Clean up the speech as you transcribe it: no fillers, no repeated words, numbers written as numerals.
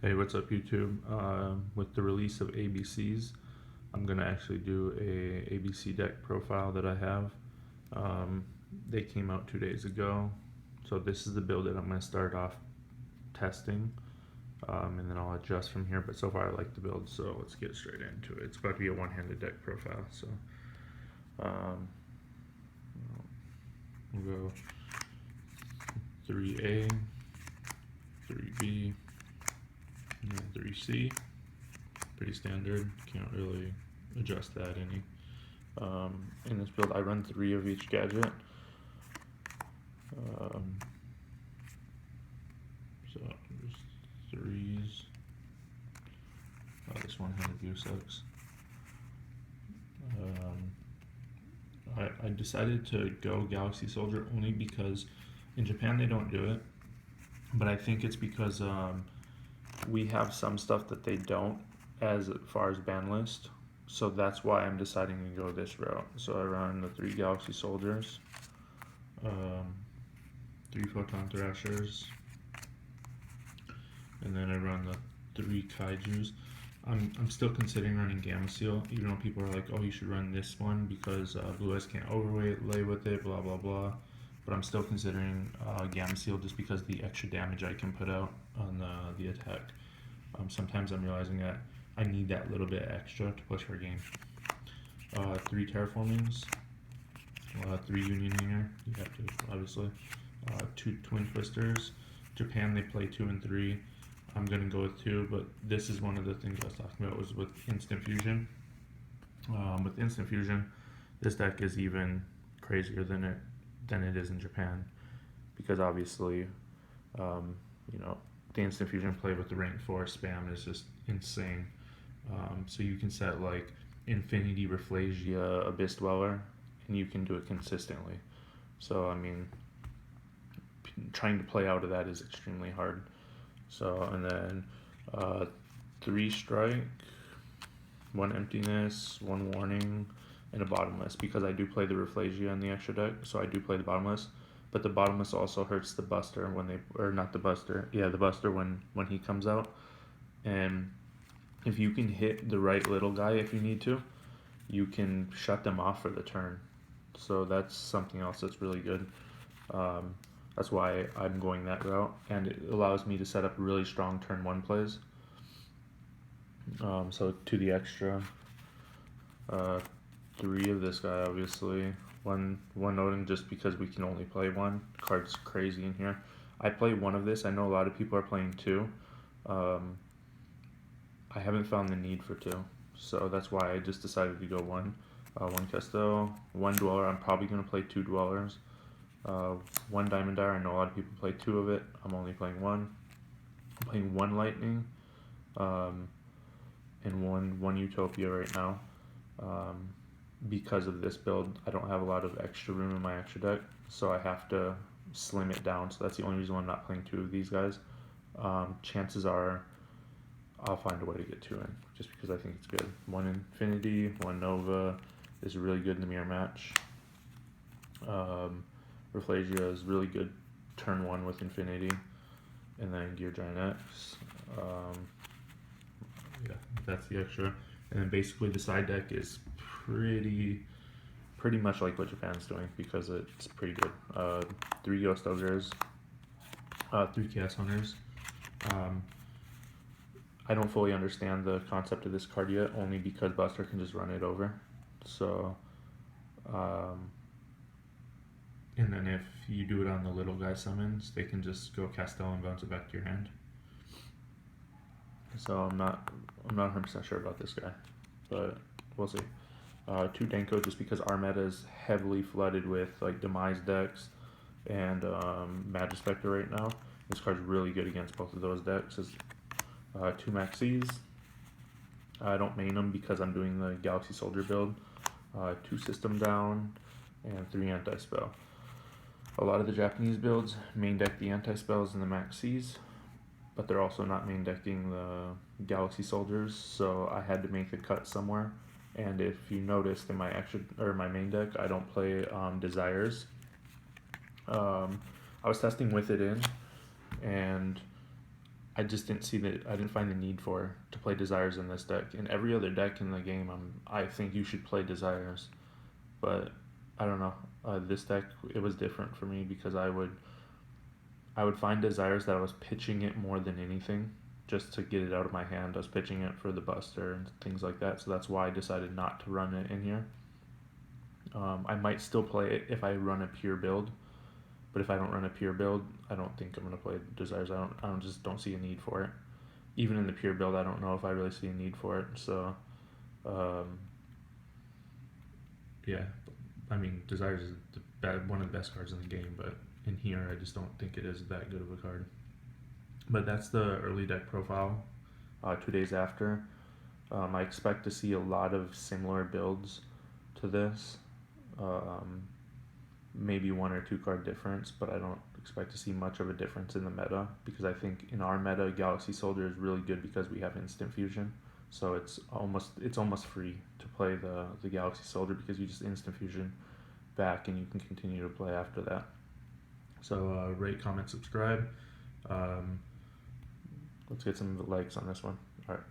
Hey, what's up, YouTube? With the release of ABCs, I'm gonna actually do a ABC deck profile that I have. Um, they came out 2 days ago, so this is the build that I'm gonna start off testing, and then I'll adjust from here. But so far, I like the build, so let's get straight into it. It's about to be a one-handed deck profile, so um, we'll go 3A, 3B, and then 3C. Pretty standard, can't really adjust that any. In this build I run 3 of each gadget. So there's 3s. Oh, this one-handed view sucks. I decided to go Galaxy Soldier only because in Japan they don't do it, but I think it's because we have some stuff that they don't as far as ban list, so that's why I'm deciding to go this route. So I run the 3 Galaxy Soldiers, 3 Photon Thrashers, and then I run the 3 Kaijus. I'm still considering running Gamma Seal, even though people are like, oh, you should run this one because Blue Eyes can't lay with it, blah blah blah. But I'm still considering Gamma Seal just because the extra damage I can put out on the attack. Sometimes I'm realizing that I need that little bit extra to push our game. 3 Terraformings, 3 Union Hanger, you have to obviously. 2 Twin Twisters. Japan they play 2 and 3. I'm gonna go with 2, but this is one of the things I was talking about was with Instant Fusion. With Instant Fusion, this deck is even crazier than it is in Japan, because obviously, the Instant Fusion play with the rank 4 spam is just insane. So you can set like Infinity, Rafflesia, Abyss Dweller, and you can do it consistently. So I mean, trying to play out of that is extremely hard. So, and then 3 strike, 1 emptiness, 1 warning, and a bottomless, because I do play the Rafflesia in the extra deck, so I do play the bottomless. But the bottomless also hurts the Buster when they, or not the Buster, yeah, the Buster when he comes out. And if you can hit the right little guy if you need to, you can shut them off for the turn. So that's something else that's really good. That's why I'm going that route, and it allows me to set up really strong turn 1 plays. So to the extra, 3 of this guy, obviously. One Odin, just because we can only play 1. Card's crazy in here. I play 1 of this. I know a lot of people are playing 2. I haven't found the need for 2, so that's why I just decided to go 1. 1 Kesto, 1 Dweller. I'm probably going to play 2 Dwellers. 1 Diamond Dire. I know a lot of people play 2 of it. I'm only playing 1. I'm playing 1 Lightning, and one Utopia right now. Because of this build, I don't have a lot of extra room in my extra deck, so I have to slim it down. So that's the only reason why I'm not playing 2 of these guys. Chances are I'll find a way to get 2 in, just because I think it's good. 1 Infinity, 1 Nova is really good in the mirror match. Rafflesia is really good turn 1 with Infinity, and then Gear Giant X. Yeah, that's the extra. And then basically the side deck is pretty much like what Japan's doing, because it's pretty good. 3 Ghost Ogres, 3 Chaos Hunters. I don't fully understand the concept of this card yet, only because Buster can just run it over. So, and then if you do it on the little guy summons, they can just go Castel and bounce it back to your hand. So I'm not 100% sure about this guy, but we'll see. 2 Denko, just because our meta is heavily flooded with like Demise decks and Magic Spectre right now. This card's really good against both of those decks. 2 Maxis. I don't main them because I'm doing the Galaxy Soldier build. 2 System Down, and 3 Anti-Spell. A lot of the Japanese builds main deck the Anti-Spells and the Maxis, but they're also not main decking the Galaxy Soldiers, so I had to make the cut somewhere. And if you noticed in my main deck, I don't play Desires. I was testing with it in, and I just didn't see that. I didn't find the need for to play Desires in this deck. In every other deck in the game, I think you should play Desires, but I don't know. This deck, it was different for me because I would find Desires that I was pitching it more than anything, just to get it out of my hand. I was pitching it for the Buster and things like that, so that's why I decided not to run it in here. I might still play it if I run a pure build, but if I don't run a pure build, I don't think I'm gonna play Desires. I don't see a need for it. Even in the pure build, I don't know if I really see a need for it. So, um, yeah, I mean, Desires is one of the best cards in the game, but in here, I just don't think it is that good of a card. But that's the early deck profile. 2 days after, I expect to see a lot of similar builds to this. Um, Maybe 1 or 2 card difference, but I don't expect to see much of a difference in the meta because I think in our meta, Galaxy Soldier is really good because we have instant fusion. So it's almost free to play the Galaxy Soldier because you just instant fusion back and you can continue to play after that. So rate, comment, subscribe. Um, let's get some likes on this one. All right.